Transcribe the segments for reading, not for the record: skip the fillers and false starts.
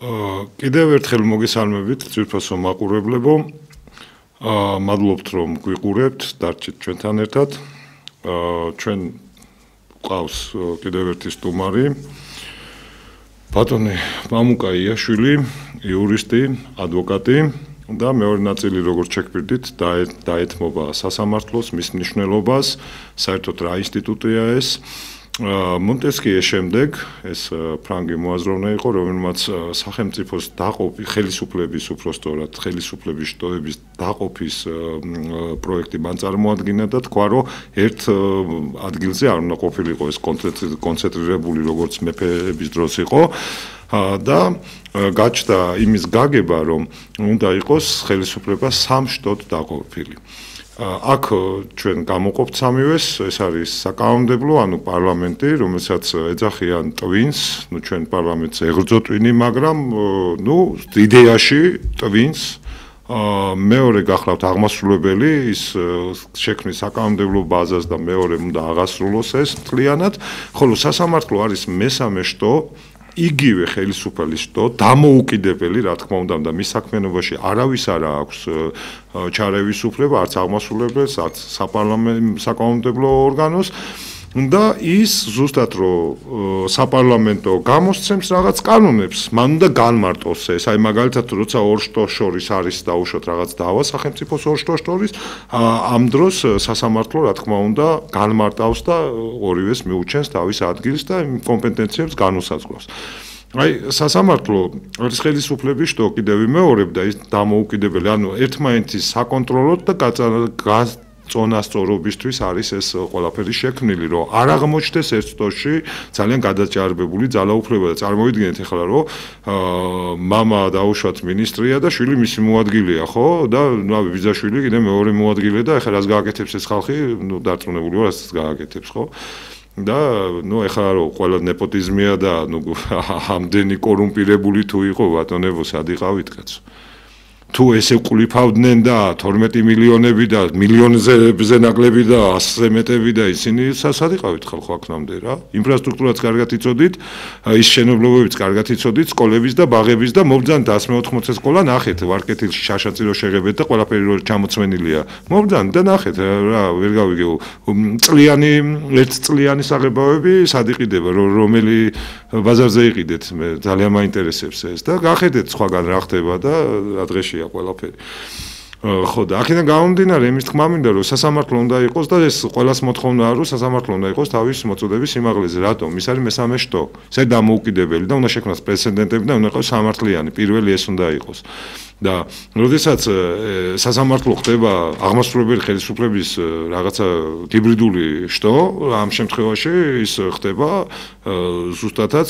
კიდევ ერთხელ მოგესალმებით ძვირფასო მაყურებლებო. მადლობთ რომ გვიყურებთ, დარჩით ჩვენთან ერთად. ჩვენ ყავს კიდევ ერთი სტუმარი. ბატონი მამუკა იაშვილი, იურისტი, ადვოკატი და მეორე ნაწილი როგორც შეგვირდით დაეთმობა სასამართლოს მის მნიშვნელობას, საერთოდ რა ინსტიტუტია ეს. მონტესკიეს შემდეგ ეს ფრანგი მოაზროვნა იყო, რომელმაც სახელმწიფოს დაყოფი, ხელისუფლების უბრალოდ ხელისუფლების შტოების დაყოფის პროექტი მან წარმოადგინა და თქვა, რომ ერთ ადგილზე არ უნდა ყოფილიყო ეს კონცენტრირებული როგორც მეფეების დროს იყო და გაჩნდა იმის გაგება, რომ უნდა იყოს ხელისუფლება სამ შტოდ დაყოფილი. აქ ჩვენ გამოვყოფთ სამივეს, ეს არის საკანონმდებლო, ანუ პარლამენტი, რომელსაც ეძახიან ტვინს, ჩვენ პარლამენტს ეღრძო ტვინი, მაგრამ იდეაში ტვინს. მეორე გახლავთ აღმასრულებელი, ის შექმნის საკანონმდებლო ბაზას და მეორე უნდა აღასრულოს ეს მთლიანად, ხოლო სასამართლო არის მესამე შტო. იგივე ხელისუფლის შტო, დამოუკიდებელი, რა თქმა უნდა, და მის საქმიანობაში არავის არ აქვს ჩარევის უფლება, არც აღმასრულებელს, არც საკანონმდებლო ორგანოს და ის ზუსტად რომ საპარლამენტო გამოსცემს რაღაც კანონებს, მან უნდა განმარტოს ეს. აი მაგალითად, როცა ორ შტოს შორის არის დაუშვათ რაღაც დავა სახელმწიფოს ორ შტოს შორის, ამ დროს სასამართლო, რა თქმა უნდა, განმარტავს და ორივეს მიუჩენს თავის ადგილს და კომპეტენციებს განუსაზღვრავს. აი სასამართლო არის ხელისუფლების შტო, კიდევ ვიმეორებ და ის დამოუკიდებელი, ანუ ერთმანეთის საკონტროლოდ და წონასწორობისთვის არის ეს ყველაფერი შექმნილი, რომ არ აღმოჩნდეს ერთ შტოში ძალიან გადაჭარბებული ძალაუფლება და წარმოიდგინეთ ახლა რომ მამა დაუშვათ მინისტრია და შვილი მისი მოადგილეა, ხო? და ბიძაშვილი კიდე მეორე მოადგილე და ახლა რას გააკეთებს ეს ხალხი? დარწმუნებული ვარ, რასაც გააკეთებს, ხო? და ახლა რომ ყველა ნეპოტიზმია და ამდენი კორუმპირებული თუ იყო ბატონებო, სად იყავით კაცო? თუ ესე ყლიფავდნენ და 12 მილიონები და მილიონზე ნაკლები და 100-ზე მეტები და ისინი სად იყავით ხალხო აქამდე რა? ინფრასტრუქტურაც კარგად იცოდით, ის შენობლებიც კარგად იცოდით, სკოლების და ბაღების და მობრძანთ 180 სკოლა ნახეთ, ვარკეთილში შაშაწირო შეღებეთ და ყველაფერი რო ჩამოცვენილია. მობრძანთ და ნახეთ რა, ვერ გავიგე ერთწლიანი საღებავები სად იყიდება, რომელი ბაზარზე იყიდეთ, მე ძალიან მაინტერესებს ეს და გახედეთ სხვაგან რა ხდება და რა დღეში ყველაფერი. ხო და აქედან გამომდინარე იმის თქმა მინდა რომ სასამართლო უნდა იყოს და ეს ყველას მოთხოვნაა რომ სასამართლო უნდა იყოს თავის მოწოდების სიმაღლეზე. რატომ? ის არის მესამე შტო. ეს დამოუკიდებელი და უნდა შექმნას პრეცედენტები და უნდა იყოს სამართლიანი. პირველი ეს უნდა იყოს. და როდესაც სასამართლო ხდება აღმასრულებელი ხელისუფლების რაღაცა ჰიბრიდული შტო, ამ შემთხვევაში ის ხდება ზუსტადაც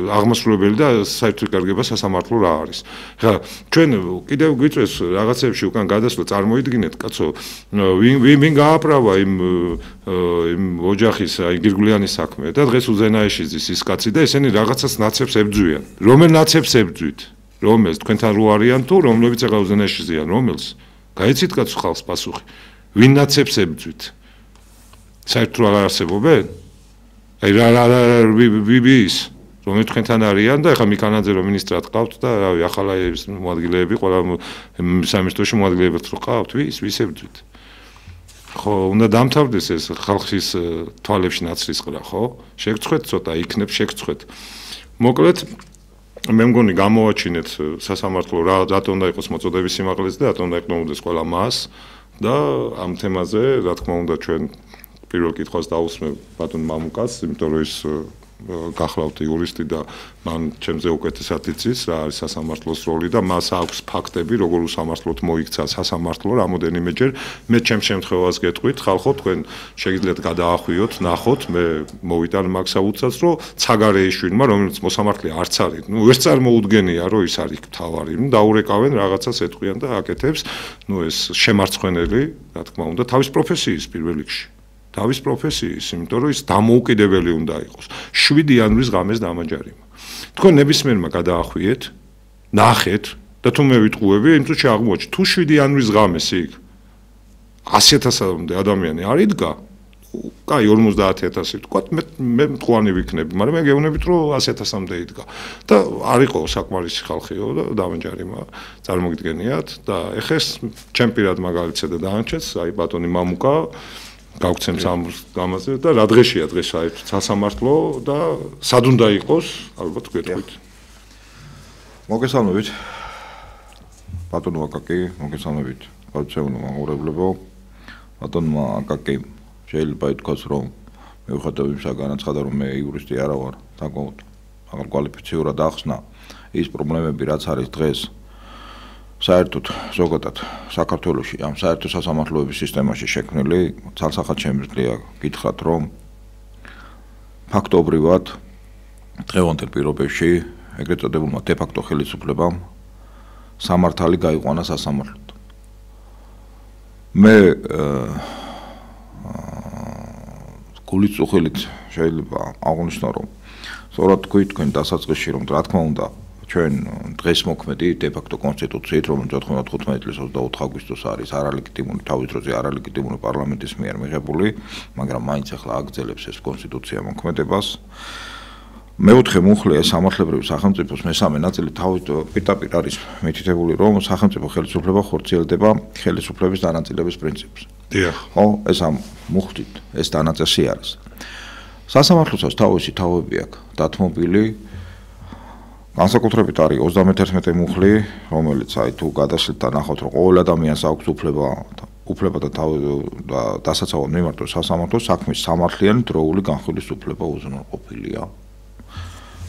აღმასრულებელი და საერთოდ კარგება სასამართლო რა არის. ხა ჩვენ კიდევ გვიწევს რაღაცებში უკან გადასვლა, წარმოიდგინეთ, კაცო, ვინ გააправა იმ ოჯახის, აი გირგვლიანის საქმე და დღეს უზენაეში ზის ის კაცი და ესენი რაღაცას ნაცებს ებძვიან. რომელ ნაცებს ებძვით? რომელს თქვენთან რო არიან თუ რომლებიც ახლა უზენაეში ზიან, რომელს? გაიცით კაცო ხალხს პასუხი. ვინ ნაცებს ებძვით? საერთოდ აღარ არსებობენ? აი რა ბიბის რომელიც თქვენთან არიან და ახლა მიქანაძე რომ მინისტრად ყავთ და რავი ახლა ეს მოადგილეები ყველა სამინისტროში მოადგილეებად რო ყავთ, ვის ებძვით? ხო, უნდა დამთავრდეს ეს ხალხის თვალებში ნაცრისყრა, ხო? შეგწყვეთ ცოტა, იქნებ შეგწყვეთ. მოკლედ მე მგონი გამოვაჩინეთ სასამართლო რატომ უნდა იყოს მოწოდების სიმაღლეზე და რატომ უნდა ეკნოუდეს ყველა მას და ამ თემაზე რა თქმა უნდა ჩვენ პირველ კითხვას დავუსმევ ბატონ მამუკას, იმიტომ რომ ის გახლავთ იურისტი და მან ჩემზე უკეთესად იცის რა არის სასამართლოს როლი და მას აქვს ფაქტები როგორ უსამართლოდ მოიქცა სასამართლო რამოდენიმეჯერ. მე ჩემ შემთხვევას გეტყვით ხალხო, თქვენ შეგიძლიათ გადაახვიოთ, ნახოთ, მე მოვიტან მაგ საუთსაც რომ ცაგარეიშვილმა რომელიც მოსამართლე არც არის, ვერც წარმოუდგენია რომ ის არის თავარი, დაურეკავენ რაღაცას ეტყვიან და აკეთებს, ეს შემარცხვენელი, რა თქმა უნდა, თავის პროფესიის პირველ რიგში. თავის პროფესიის, იმიტომ რომ ის დამოუკიდებელი უნდა იყოს. 7 იანვრის ღამეს დამაჯარიმა. თქვენ ნებისმიერმა გადაახვიეთ, ნახეთ და თუ მე ვიტყუები, იმ წუთში აღმოჩნდა, თუ 7 იანვრის ღამეს იქ 100,000-მდე ადამიანი არ იდგა, კაი 50000 თქვა მე მტყუანი ვიქნები, მაგრამ მე გეუბნებით რომ 100.000-მდე იდგა და არ იყო საკმარისი ხალხიო და დამენჯარიმა წარმოგიდგენიათ და ეხეს ჩემ პირად მაგალითზე და დაანჩეს აი ბატონი მამუკა გავქცემს ამ გამაზე და რა დღეშია დღეს საერთოდ სასამართლო და სად უნდა იყოს ალბათ გვეტყვით მოგესალმებით ბატონო აკაკი მოგესალმებით გავრცელებული მაყურებლებო ბატონმა აკაკი შეიძლება ითქვას რომ მიუხედავად იმისა განაცხადა რომ მე იურისტი არა ვარ საკმაოდ მაგრამ კვალიფიციურად ახსნა ის პრობლემები რაც არის დღეს საერთოდ ზოგადად საქართველოში ამ საერთო სასამართლოების სისტემაში შექმნილი ცალსახად შემიძლია გითხრათ რომ ფაქტობრივად დღევანდელ პირობებში ეგრეთ წოდებულმა დე-ფაქტო ხელისუფლებამ სამართალი გაიყვანა სასამართლოდ მე გულით უხილით შეიძლება აღნიშნო რომ სწორად თქვენ დასაწყისში რომ რა თქმა უნდა ჩვენ დღეს მოქმედი დე-ფაქტო კონსტიტუციით რომელიც 95 წლის 24 აგვისტოს არის არალეგიტიმური თავის დროზე არალეგიტიმური პარლამენტის მიერ მიღებული მაგრამ მაინც ახლა აგრძელებს ეს კონსტიტუცია მოქმედებას მეოთხე მუხლია სამართლებრივი სახელმწიფოს მესამე ნაწილი თავით პირდაპირ არის მითითებული რომ სახელმწიფო ხელისუფლება ხორციელდება ხელისუფლების დანაწილების პრინციპს დიახ ხო ეს ამ მუხლით ეს დანაწესი არის სასამართლოსაც თავისი თავები აქვს დათმობილი განსაკუთრებით არის 31 მუხლი რომელიც აი თუ გადაშლით და ნახავთ რომ ყოველ ადამიანს აქვს უფლება და დასაცავად მიმართოს სასამართლოს საქმის სამართლიანი დროული განხილვის უფლება უზრუნველყოფილია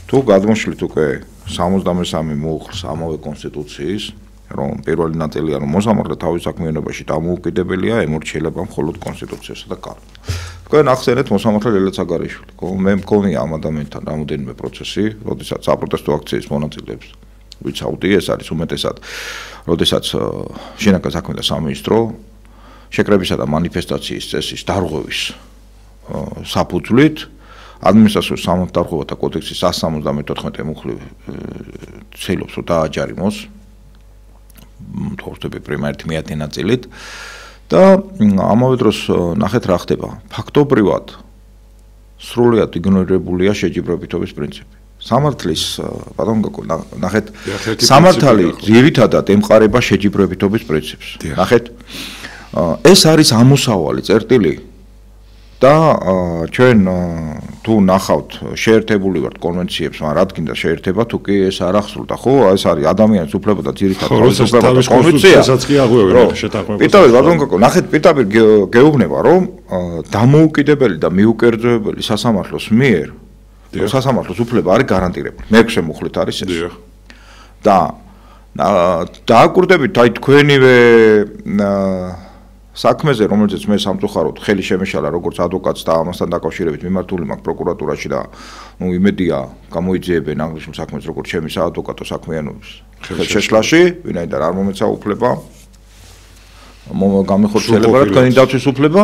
თუ გადმოშლით უკვე 73 მუხლს ამავე კონსტიტუციის რომ პირველი ნაწილია რომ მოსამართლე თავის საქმიანობაში დამოუკიდებელია ემორჩილება მხოლოდ კონსტიტუციასა და კანონს თქვენ ახსენეთ მოსამართლე ლელა ცაგარიშვილი ხო მე მქონია ამ ადამიანთან რამოდენიმე პროცესი როდესაც საპროტესტო აქციის მონაწილეებს ვიცავდი ეს არის უმეტესად როდესაც შინაგან საქმეთა სამინისტრო შეკრებისა და მანიფესტაციის წესის დარღვევის საფუძვლით ადმინისტრაციული სამართალდარღვევათა კოდექსის 174 მუხლი ცდილობს რომ დააჯარიმოს თორსები პრიმერით მეათე ნაწილით და ამავე დროს ნახეთ რა ხდება ფაქტობრივად სრულად იგნორირებულია შეჯიბრებითობის პრინციპი სამართლის ბატონო ნახეთ სამართალი ძირითადად ემყარება შეჯიბრებითობის პრინციპს ნახეთ ეს არის ამოსავალი წერტილი და ჩვენ თუ ნახავთ შეერთებული ვართ კონვენციებს, მაგრამ რა გინდა შეერთება თუ კი ეს არ ახსოვდა, ხო? ეს არის ადამიანის უფლება და ძირითადად თავისუფლება კონვენცია. პირდაპირ ბატონო, ნახეთ პირდაპირ გეუბნება რომ დამოუკიდებელი და მიუკერძოებელი სასამართლოს მიერ სასამართლოს უფლება არის გარანტირებული. მე-6 მუხლით არის ეს. და დააკვირდებით აი თქვენივე საქმეზე რომელზეც მე სამწუხაროდ ხელი შემეშალა როგორც ადვოკატს და ამასთან დაკავშირებით მიმართული მაქვს პროკურატურაში და ნუ იმედია გამოიძიებენ აღნიშნულ საქმეს როგორც ჩემი საადვოკატო საქმიანობის ხელშეშლაში ვინაიდან არ მომეცა უფლება გამეხორციელება რა თქვენი დაცვის უფლება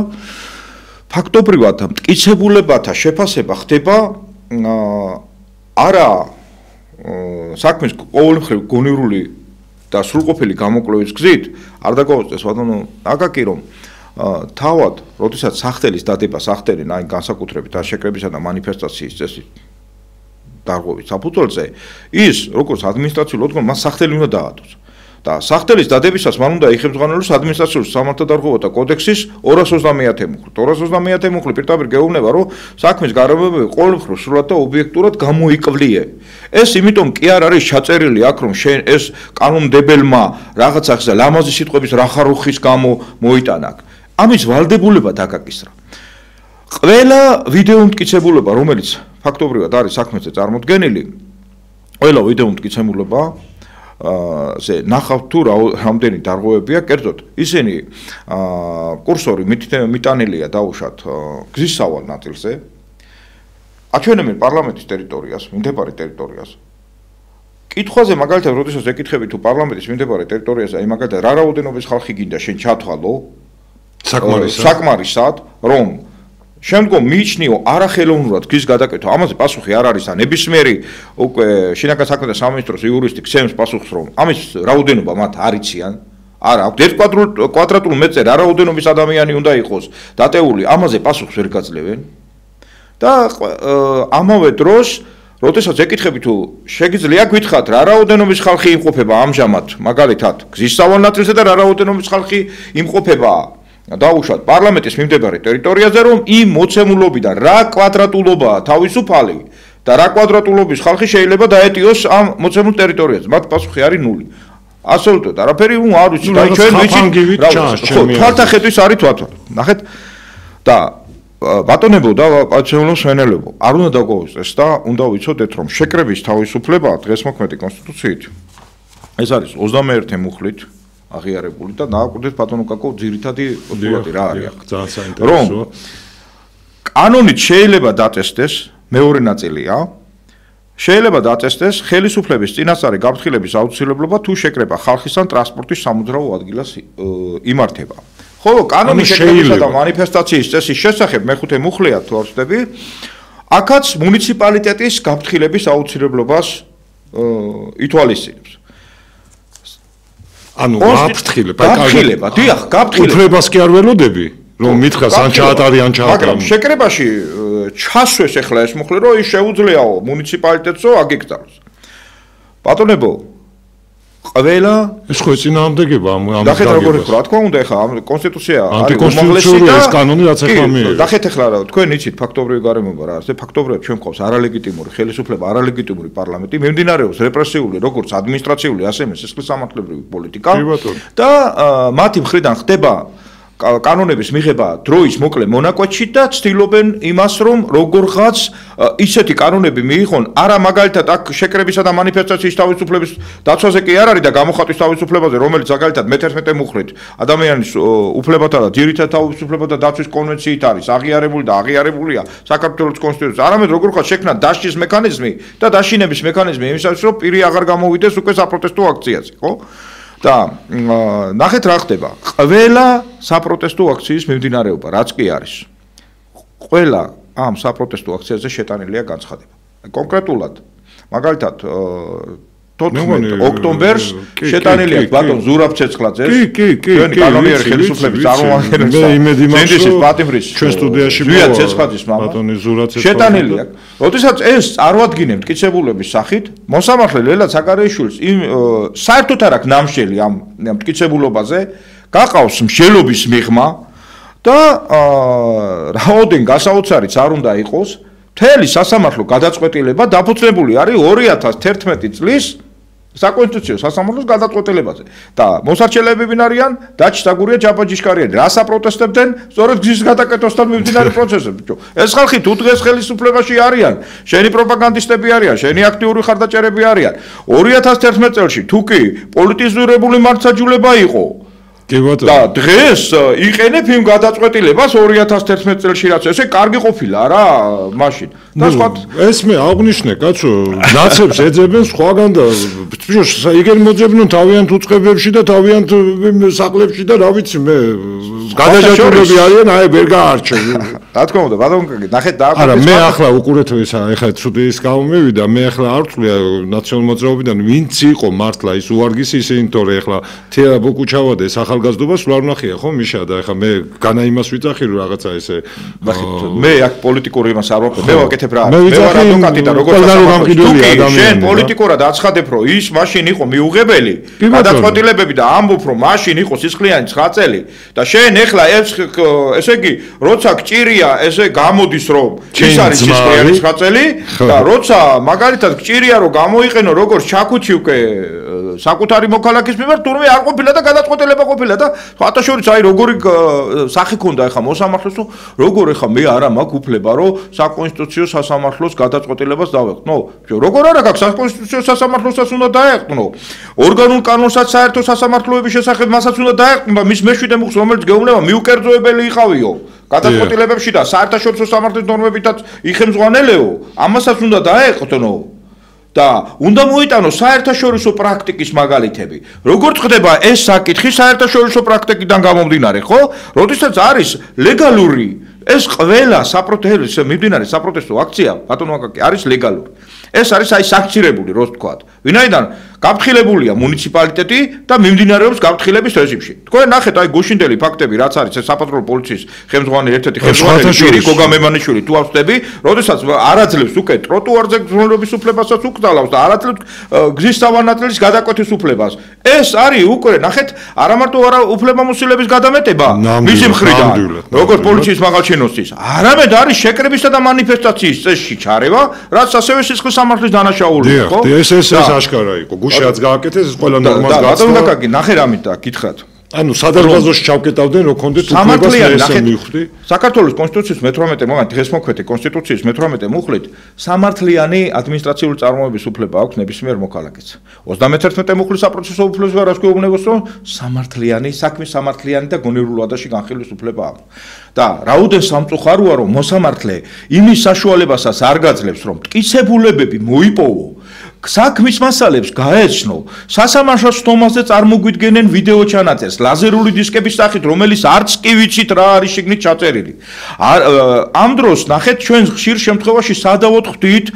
ფაქტობრივად მტკიცებულებათა შეფასება ხდება არა საქმის ყოველმხრივ გონივრული და სრულყოფილი გამოკვლევის გზით არ დაგავიწყდეს ბატონო აკაკი რომ თავად როდესაც სახთელის დადება სახთელი აი განსაკუთრებით შეკრებისა და მანიფესტაციის წესის დარღვევის საფუძველზე ის როგორც ადმინისტრაციულ ორგანო მას სახთელი უნდა დაადოს და სახთელის დადებისას მან უნდა იხებძღანელოს ადმინისტრაციული სამართალდარღვევათა კოდექსის 230 მუხლი 230 მუხლი პირდაპირ გეუბნება რომ საქმის გარემოებები ყოველმხრივ სრულად და ობიექტურად გამოიკვლიე ეს იმიტომ კი არ არის ჩაწერილი აქ რომ შენ ეს კანონმდებელმა რაღაც ახსა ლამაზი სიტყვების რახარუხის გამო მოიტანა ამის ვალდებულება დაკაკისრა ყველა ვიდეო მტკიცებულება რომელიც ფაქტობრივად არის საქმეზე წარმოდგენილი ყველა ვიდეო მტკიცებულება ზე ნახავთ თუ რამდენი დარღვევებია კერძოდ ისინი კურსორი მიტანილია დაუშვათ გზის სავალ ნაწილზე აჩვენებენ პარლამენტის ტერიტორიას მიმდებარე ტერიტორიას კითხვაზე მაგალითად როდესაც ეკითხები თუ პარლამენტის მიმდებარე ტერიტორიაზე აი მაგალითად რა რაოდენობის ხალხი გინდა შენ ჩათვალო საკმარისად რომ შემდგომ მიიჩნიო არახელოვნურად გზის გადაკეთვა ამაზე პასუხი არ არის და ნებისმიერი უკვე შინაგან საქმეთა სამინისტროს იურისტი ქსემს პასუხს რომ ამის რაოდენობა მათ არ იციან არა, 1 კვადრატულ მეტრზე რა რაოდენობის ადამიანი უნდა იყოს დატეული, ამაზე პასუხს ვერ გაძლევენ. და ამავე დროს, როდესაც ეკითხები თუ შეგიძლია გითხრათ რა რაოდენობის ხალხი იმყოფება ამჟამად, მაგალითად, გზის სავალ-ნატრიზე და რა რაოდენობის ხალხი იმყოფება დაუშვათ პარლამენტის მიმდებარე ტერიტორიაზე, რომ იმ მოცემულობიდან რა კვადრატულობაა თავისუფალი და რა კვადრატულობის ხალხი შეიძლება დაეტიოს ამ მოცემულ ტერიტორიაზე. მათ პასუხი არის 0. აბსოლუტურად არაფერი არ ვიცი და ჩვენ ვიცით თვალთახედვის არის თვალთვალ. ნახეთ და ბატონებო და პატრიოტულო სვენელებო, არ უნდა დაგვაუწყდეს და უნდა ვიცოდეთ, რომ შეკრების თავისუფლებაა დღეს მოქმედი კონსტიტუციით. ეს არის 21 მუხლით აღიარებული და დააკვირდეთ ბატონო კაკო ძირითადი პოსტულატი რა არის. ძალიან საინტერესოა. რომ კანონით შეიძლება დაწესდეს მეორე ნაწილია. შეიძლება დაწესდეს ხელისუფლების წინასწარი გაფრთხილების აუცილებლობა თუ შეკრება ხალხის ან ტრანსპორტის სამოძრაო ადგილას იმართება. ხოლო კანონის შეკრებისა და მანიფესტაციის წესის შესახებ მეხუთე მუხლია თუ არ ვცდები, აქაც მუნიციპალიტეტის გაფრთხილების აუცილებლობას ითვალისწინებს. ანუ გაფრთხილება, დიახ, გაფრთხილება. უფლებას კი არ ველოდები, რომ მითხრას ან ჩაატარი ან ჩაატარი. მაგრამ შეკრებაში ჩასვეს ახლა ეს მუხლი, რომ ის შეუძლიაო მუნიციპალიტეტსო აგეკრძალოს. ბატონებო, ყველა ეს ხო წინააღმდეგება ამ დახეთ როგორ ხო რა თქმა უნდა ახლა ამ კონსტიტუცია არის უმაღლესი და ეს კანონი რაც ახლა მიიღეს. დახეთ ახლა რა თქვენ იცით ფაქტობრივი გარემოება რა არის? ფაქტობრივად ჩვენ გვყავს არალეგიტიმური ხელისუფლება, არალეგიტიმური პარლამენტი, მიმდინარეობს რეპრესიული როგორც ადმინისტრაციული, ასევე სისხლის სამართლებრივი პოლიტიკა და მათი მხრიდან ხდება კანონების მიღება დროის მოკლე მონაკვეთში და ცდილობენ იმას, რომ როგორღაც ისეთი კანონები მიიღონ, არა მაგალითად აქ შეკრებისა და მანიფესტაციის თავისუფლების დაცვაზე კი არ არის და გამოხატვის თავისუფლებაზე, რომელიც მაგალითად მე-11 მუხლით ადამიანის უფლებათა და ძირითად თავისუფლებათა დაცვის კონვენციით არის აღიარებული და აღიარებულია საქართველოს კონსტიტუციაში. არამედ როგორღაც შექმნა დაშლის მექანიზმი და დაშინების მექანიზმი იმისათვის, რომ პირი აღარ გამოვიდეს უკვე საპროტესტო აქციაზე, ხო? და ნახეთ რა ხდება. ყველა საპროტესტო აქციის მიმდინარეობა, რაც კი არის. ყველა ამ საპროტესტო აქციაზე შეტანილია განცხადება. კონკრეტულად, მაგალითად 14 ოქტომბერს შეტანილია ბატონ ზურაბ ცეცხლაძეს. კი, კანონიერი ხელისუფლების წარმომადგენელს. მე იმედი მაქვს, რომ პატიმრის ჩვენ სტუდიაში ზურაბ ცეცხლაძის მამა. ბატონი ზურაბ ცეცხლაძე. შეტანილია. როდესაც ეს წარმოადგენენ მტკიცებულების სახით, მოსამართლე ლელა ცაკარიაშვილს იმ საერთოდ არ აქვს ნამშელი ამ მტკიცებულობაზე, გაყავს მსჯელობის მიღმა და რაოდენ გასაოცარიც არ უნდა იყოს. მთელი სასამართლო გადაწყვეტილება დაფუძნებული არის 2011 წლის საკონსტიტუციო სასამართლოს გადაწყვეტილებაზე და მოსარჩელები ვინ არიან? დაჩსაგურია ჯაბაჯიშკარიანი. რა საპროტესტებდნენ? სწორედ გზის გადაკეთებასთან მიმდინარე პროცესები. ეს ხალხი თუ დღეს ხელისუფლებაში არიან, შენი პროპაგანდისტები არიან, შენი აქტიური ხარდაჭერები არიან. 2011 წელს თუ კი პოლიტიზირებული მართლმსაჯულება იყო კი ბატონო. და დღეს იყენებ იმ გადაწყვეტილებას 2011 წელს რაც ესე კარგი ყოფილა რა მაშინ. და სხვა ეს მე აღნიშნე კაცო, ნაცებს ეძებენ სხვაგან და იგენ მოძებნონ თავიანთ უწყებებში და თავიანთ საკლებში და რა ვიცი მე გადაჯაჭვურები არიან, აი ვერ გაარჩევ. რა თქმა უნდა, ბატონო, ნახეთ და არა მე ახლა უკურეთ ეხლა ცუდი ის გამომივიდა, მე ახლა არ ვწვია ნაციონალურ მოძრაობიდან ვინც იყო მართლა ის უარგისი ისინი, თორე ახლა თეა ბოკუჩავადა ეს ახალგაზრდობას ვარ ნახია ხო მიშა და ახლა მე განა იმას ვიწახი რომ რაღაცა ესე მე აქ პოლიტიკური იმას არ ვაკეთებ, მე ვაკეთებ რა არის. მე ვარ ადვოკატი და როგორც შენ პოლიტიკურად აცხადებ რომ ის მაშინ იყო მიუღებელი გადაწყვეტილებები და ამბობ რომ მაშინ იყო სისხლიანი 9 წელი და შენ ახლა ესე იგი როცა გჭირია ესე გამოდის რომ ის არის სისხლიანი 9 წელი და როცა მაგალითად გჭირია რომ გამოიყენო როგორც ჩაქუჩი უკვე საკუთარი მოქალაქის მიმართ თურმე არ ყოფილა და გადაწყვეტილება ყოფილა და ხათაშორის აი როგორი სახი ქონდა ახლა მოსამართლოს როგორ ახლა მე არა მაქვს უფლება რომ საკონსტიტუციო სასამართლოს გადაწყვეტილებას დავეყნო როგორ არა გაქვს საკონსტიტუციო სასამართლოსაც უნდა დაეყნო ორგანულ კანონსაც საერთო სასამართლოების შესახებ მასაც უნდა დაეყნო და მის მეშვიდე მუხლს რომელიც გეუბნება მიუკერძოებელი იყავიო გადაწყვეტილებებში და საერთაშორისო სამართლის ნორმებითაც იხელმძღვანელეო ამასაც უნდა დაეყნო და უნდა მოიტანოს საერთაშორისო პრაქტიკის მაგალითები. როგორ ხდება ეს საკითხი საერთაშორისო პრაქტიკიდან გამომდინარე, ხო? როდესაც არის ლეგალური ეს ყველა საპროტესტო მიმდინარე საპროტესტო აქცია, ბატონო აკაკი არის ლეგალური. ეს არის აი საქცირებული, რო ვთქვათ. ვინაიდან გაფრთხილებულია მუნიციპალიტეტი და მიმდინარეობს გაფრთხილების რეჟიმში. თქვენ ნახეთ აი გუშინდელი ფაქტები, რაც არის ეს საპატრულო პოლიციის ხელმძღვანელი ერთ-ერთი ხელმძღვანელი გოგა მემანიშვილი თუ ავსდები, როდესაც არაძლევს უკვე ტროტუარზე გზნობის უფლებასაც უკრძალავს და არაძლევს გზის სავანაწილის გადაკვეთის უფლებას. ეს არის უკვე ნახეთ არამარტო უფლებამოსილების გადამეტება მისი მხრიდან, როგორც პოლიციის მაღალჩინოსის, არამედ არის შეკრებისა და მანიფესტაციის წესში ჩარევა, რაც ასევე სისხლის სამართლის დანაშაულია, ხო? ეს აშკარა იყო. გუშინაც გააკეთეს ეს ყველა ნორმას გაცნო. და ბატონო ნახე რამით და გითხრათ. ანუ სადარბაზოში ჩავკეტავდნენ რომ კონდეთ უფლებას ესე მივხვდი. საქართველოს კონსტიტუციის მე-18 მომენტ დღესმოქმედი კონსტიტუციის მე-18 მუხლით სამართლიანი ადმინისტრაციული წარმოების უფლება აქვს ნებისმიერ მოქალაქეს. 31 მუხლის საპროცესო უფლება რას გვეუბნებოს რომ სამართლიანი საქმის სამართლიანი და გონივრულ ვადაში განხილვის უფლება აქვს. და რაუდენ სამწუხაროა რომ მოსამართლე იმის საშუალებასაც არ გაძლევს რომ მტკიცებულებები მოიპოვო საქმის მასალებს გაეცნო, სასამართლო სტომაზე წარმოგვიდგენენ ვიდეო ჩანაწერს ლაზერული დისკების სახით, რომელიც არც კი ვიცით რა არის შიგნით ჩაწერილი. ამ დროს ნახეთ ჩვენ ხშირ შემთხვევაში სადავოდ ხვდით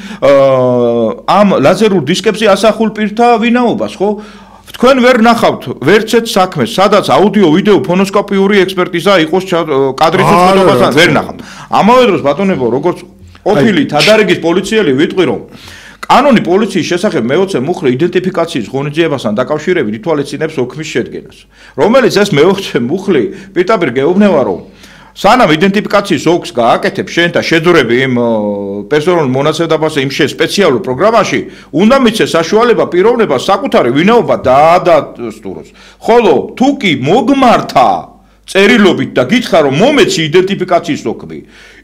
ამ ლაზერულ დისკებზე ასახულ პირთა ვინაობას, ხო? თქვენ ვერ ნახავთ ვერცეთ საქმეს, სადაც აუდიო, ვიდეო, ფონოსკოპიური ექსპერტიზა იყოს კადრის უწყობასთან, ვერ ნახავთ. ამავე დროს ბატონებო, როგორც ყოფილი თადარიგის პოლიციელი ვიტყვი რომ კანონი პოლიციის შესახებ მე-20 მუხლი იდენტიფიკაციის ღონისძიებასთან დაკავშირებით ითვალისწინებს ოქმის შედგენას, რომელიც ეს მე-20 მუხლი პირდაპირ გეუბნება რომ სანამ იდენტიფიკაციის ოქს გააკეთებს შენ და შეძურები იმ პერსონალურ მონაცემებაზე იმ სპეციალურ პროგრამაში, უნდა მიცეს საშუალება პიროვნებას საკუთარი ვინაობა დაადასტუროს. ხოლო თუ კი მოგმართა წერილობით და გითხრა რომ მომეცი იდენტიფიკაციის ოქმი,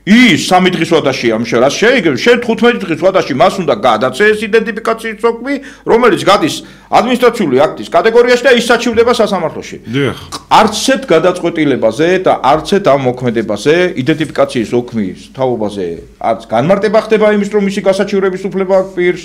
ის 3 დღის ვადაში ამ შერას შეიგებს, შენ 15 დღის ვადაში მას უნდა გადაწეს იდენტიფიკაციის ოქმი, რომელიც გადის ადმინისტრაციული აქტის კატეგორიაში და ის საჩივდება სასამართლოში. არცეთ გადაწყვეტილებაზე და არცეთ ამ მოქმედებაზე იდენტიფიკაციის ოქმის თაობაზე არც განმარტება ხდება იმის რომ მისი გასაჩივრების უფლება აქვს პირს,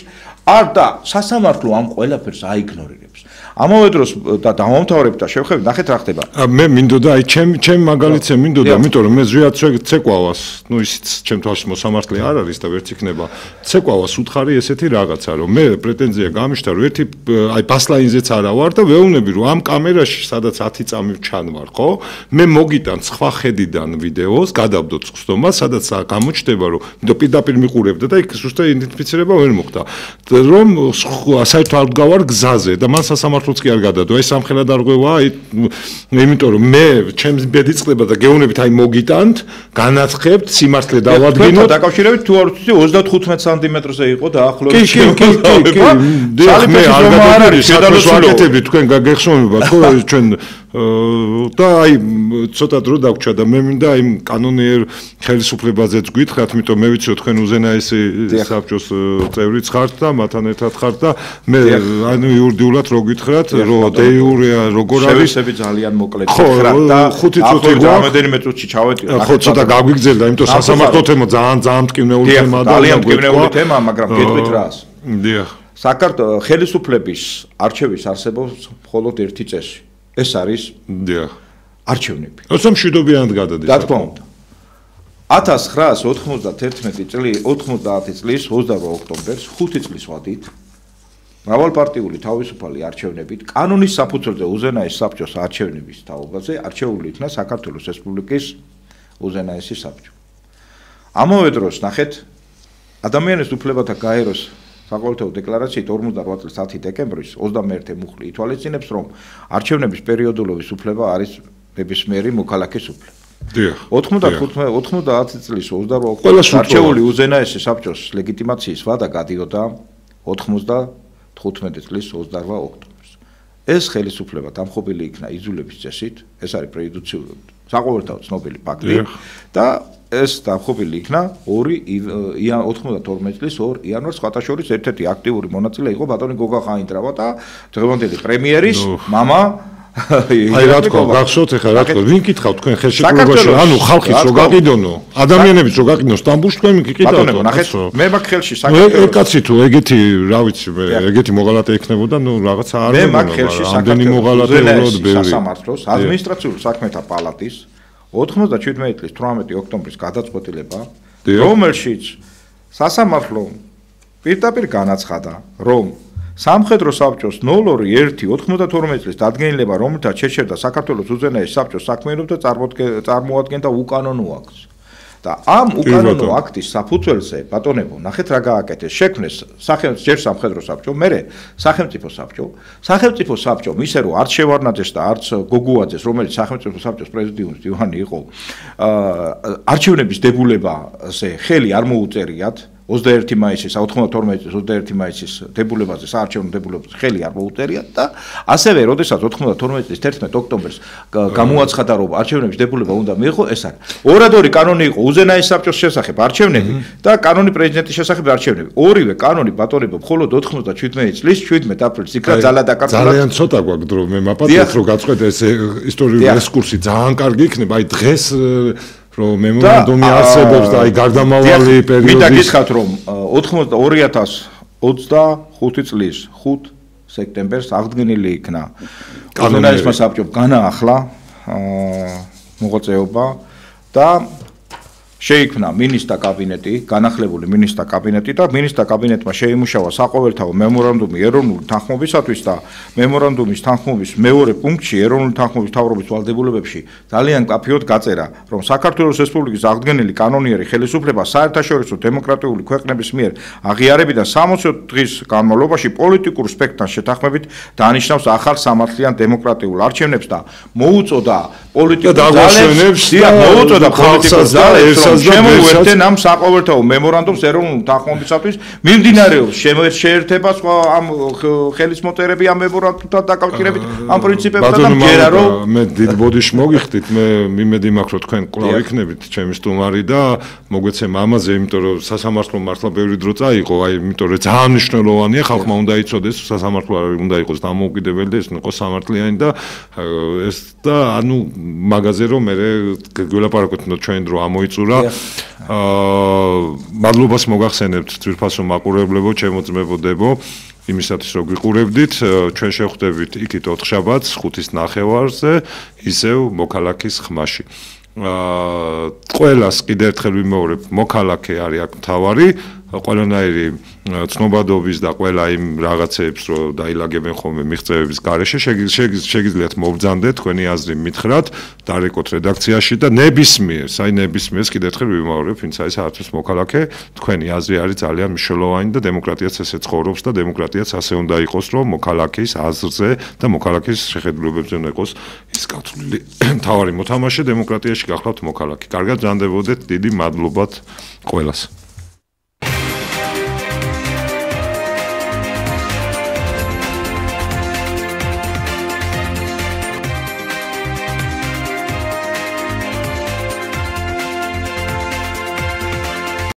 არ და სასამართლო ამ ყველაფერს აიგნორირებს. ამავე დროს და დავამთავრებ და შევხედე, ნახეთ რა ხდება. მე მინდოდა აი ჩემ მაგალითზე მინდოდა, იმიტომ რომ მე ზვიად ცეკვავას, ну ისიც ჩემ თვალში მოსამართლე არ არის და ვერც იქნება. ცეკვავას უთხარი ესეთი რაღაცა, რომ მე პრეტენზია გამიშთა, რომ ერთი აი ბასლაინზეც არა ვარ და ვეუბნები, რომ ამ კამერაში სადაც 10 წამი ჩანვარ, ხო? მე მოგიტან სხვა ხედიდან ვიდეოს, გადავდოთ ხსნობა, სადაც გამოჩნდება, რომ პირდაპირ მიყურებდა და იქ ზუსტად იდენტიფიცირება ვერ მოხდა. რომ საერთოდ არ გავარ გზაზე და მან სასამართლოც კი არ გადადო. ეს სამხელად არ ღვევა, იმიტომ რომ მე ჩემს ბედი წყდება და გეუბნებით აი მოგიტანთ, განაცხებთ, სიმართლე დავადგინოთ. დაკავშირებით თუ არ ვიცი 35 სანტიმეტრზე იყო დაახლოებით. კი. მე არ არის შედარებით თქვენ გაგეხსოვებათ, ხო ჩვენ და აი ცოტა დრო დაგვრჩა და მე მინდა იმ კანონიერ ხელისუფლებაზეც გითხრათ, იმიტომ მე ვიცი თქვენ უზენაესი საბჭოს წევრიც ხართ და მათთან ერთად ხართ და მე ანუ იურიდიულად რო გითხრათ, რომ დე იურეა როგორ არის შევისები ძალიან მოკლედ გითხრათ და 5 წუთი რამოდენიმე წუთში ჩავეტიო. ხო ცოტა გაგვიგზელდა, იმიტომ სასამართლო თემა ძალიან მტკივნეული თემაა და ძალიან მტკივნეული თემაა, მაგრამ გეტყვით რას? დიახ. საქართველოს ხელისუფლების არჩევის არსებობს მხოლოდ ერთი წესი. ეს არის არჩევნები. როცა მშვიდობიანად გადადის. რა თქმა უნდა. 1991 წლის 28 ოქტომბერს 5 წლის ვადით მრავალპარტიული თავისუფალი არჩევნებით კანონის საფუძველზე უზენაეს საბჭოს არჩევნების თაობაზე არჩეული იქნა საქართველოს რესპუბლიკის უზენაესი საბჭო. ამავე დროს ნახეთ ადამიანის უფლებათა გაეროს საყოველთაო დეკლარაციით 48 წლის 10 დეკემბრის 21 მუხლი ითვალისწინებს, რომ არჩევნების პერიოდულობის უფლება არის ნებისმიერი მოქალაქის უფლება. 90 წლის 28 ოქტომბერს არჩეული უზენაესი საბჭოს ლეგიტიმაციის ვადა გადიოდა 95 წლის 28 ოქტომბერს. ეს ხელისუფლება დამხობილი იქნა იზოლების წესით, ეს არის პრეიუდიციული საყოველთაო ცნობილი ფაქტი და ეს დამხობილი იქნა 92 წლის 2 იანვარს სხვათა შორის ერთ-ერთი აქტიური მონაწილე იყო ბატონი გოგა ხაინდრავა და დღევანდელი პრემიერის მამა აი რა თქმა უნდა გახსოვთ ახლა რა თქმა ვინ კითხავთ თქვენ ხელშეკრულებაში ანუ ხალხის რო გაყიდონო ადამიანების რო გაყიდნო სტამბულში თქვენ მიკითხავთ ბატონო ნახეთ მე მაგ ხელში საქართველოს კაცი თუ ეგეთი რა ვიცი მე ეგეთი მოღალატე იქნებოდა ნუ რაღაცა არ მე მაგ ხელში საქართველოს მოღალატე უბრალოდ ბევრი სასამართლოს ადმინისტრაციული საქმეთა პალატის 97 წლის 18 ოქტომბრის გადაწყვეტილება, რომელშიც სასამართლომ პირდაპირ განაცხადა, რომ სამხედრო საბჭოს 02/1/92 წლის დადგენილება, რომელთაც შეჩერდა საქართველოს უზენაეს საბჭოს საქმიანობა და წარმოადგენდა უკანონო აქტს. და ამ უკანონო აქტის საფუძველზე ბატონებო, ნახეთ რა გააკეთეს, შექმნეს ჯერ სამხედრო საბჭო, მერე სახელმწიფო საბჭო. სახელმწიფო საბჭო ისე რომ არც შევარნაძეს და არც გოგუაძეს, რომელიც სახელმწიფო საბჭოს პრეზიდიუმის დივანი იყო, არჩევნების დებულებაზე ხელი არ მოუწერიათ. 21 მაისის 92 წლის 21 მაისის დებულებაზე საარჩევნო დებულებაზე ხელი არ მოუწერიათ და ასევე როდესაც 92 წლის 11 ოქტომბერს გამოაცხადა რომ არჩევნების დებულება უნდა მიიღო ეს არის ორადორი კანონი იყო უზენაეს საბჭოს შესახებ არჩევნები და კანონი პრეზიდენტის შესახებ არჩევნები ორივე კანონი ბატონებო მხოლოდ 97 წლის 17 აპრილს იქნა ძალა დაკარგული ძალიან ცოტა გვაქვს დრო მე მაპატიეთ რომ გაწყვეტ ეს ისტორიული ესკურსი ძალიან კარგი იქნება აი დღეს რომ მემორანდუმი არსებობს და აი გარდამავალი პერიოდის მინდა გითხრათ რომ 2025 წლის 5 სექტემბერს აღდგენილი იქნა კანონისმა საბჭომ განაახლა მოღვაწეობა და შეიქმნა მინისტრთა კაბინეტი, განახლებული მინისტრთა კაბინეტი და მინისტრთა კაბინეტმა შეიმუშავა საყოველთაო მემორანდუმი ეროვნული თანხმობისათვის და მემორანდუმის თანხმობის მეორე პუნქტში ეროვნული თანხმობის მთავრობის ვალდებულებებში ძალიან მკაფიოდ გაწერა, რომ საქართველოს რესპუბლიკის აღდგენილი კანონიერი ხელისუფლება საერთაშორისო დემოკრატიული ქვეყნების მიერ აღიარებიდან 60 დღის განმავლობაში პოლიტიკურ სპექტრთან შეთანხმებით დანიშნავს ახალ სამართლიან დემოკრატიულ არჩევნებს და მოუწოდა პოლიტიკურ ძალებს მოუწოდა პოლიტიკურ ძალებს შემოუერთდნენ ამ საყოველთაო მემორანდუმს ეროვნული თანხმობისათვის მიმდინარეობს შეერთება სხვა ამ ხელისმოწერები ამ მემორანდუმთან დაკავშირებით ამ პრინციპებთან და მგერა რომ მე დიდ ბოდიში მოგიხდით მე იმედი მაქვს რომ თქვენ კვლავ იქნებით ჩემი სტუმარი და მოგვეცემ ამაზე იმიტომ რომ სასამართლო მართლა ბევრი დრო წაიღო აი იმიტომ რომ ძალიან მნიშვნელოვანია ხალხმა უნდა იცოდეს სასამართლო არ უნდა იყოს დამოუკიდებელი და ეს იყოს სამართლიანი და ეს და ანუ მაგაზე რომ მე გველაპარაკოთ ჩვენ დრო ამოიწურა მადლობას მოგახსენებთ ძვირფასო მაყურებლებო, ჩემო ძმებოდებო, იმისათვის რომ გიყურებდით, ჩვენ შევხვდებით იქით 4 შაბათს 5:30-ზე, ისევ მოქალაქის ხმაში. ყველას კიდევ ერთხელ ვიმეორებ, მოქალაქე არის აქ მთავარი, ყველანაირი ცნობადობის და ყველა იმ რაღაცეებს რო დაილაგებენ ხოლმე მიღწევების გარეშე შეგიძლიათ მობრძანდეთ თქვენი აზრი მითხრათ დარეკოთ რედაქციაში და ნებისმიერს კიდევ ერთხელ ვიმეორებ ვინც არის საერთოდ მოქალაქე თქვენი აზრი არის ძალიან მნიშვნელოვანი და დემოკრატიაც ესე ცხოვრობს და დემოკრატიაც ასე უნდა იყოს რომ მოქალაქის აზრზე და მოქალაქის შეხედულებებზე უნდა იყოს ის გათვლილი მთავარი მოთამაშე დემოკრატიაში გახლავთ მოქალაქე კარგად ბრძანდებოდეთ დიდი მადლობათ ყველას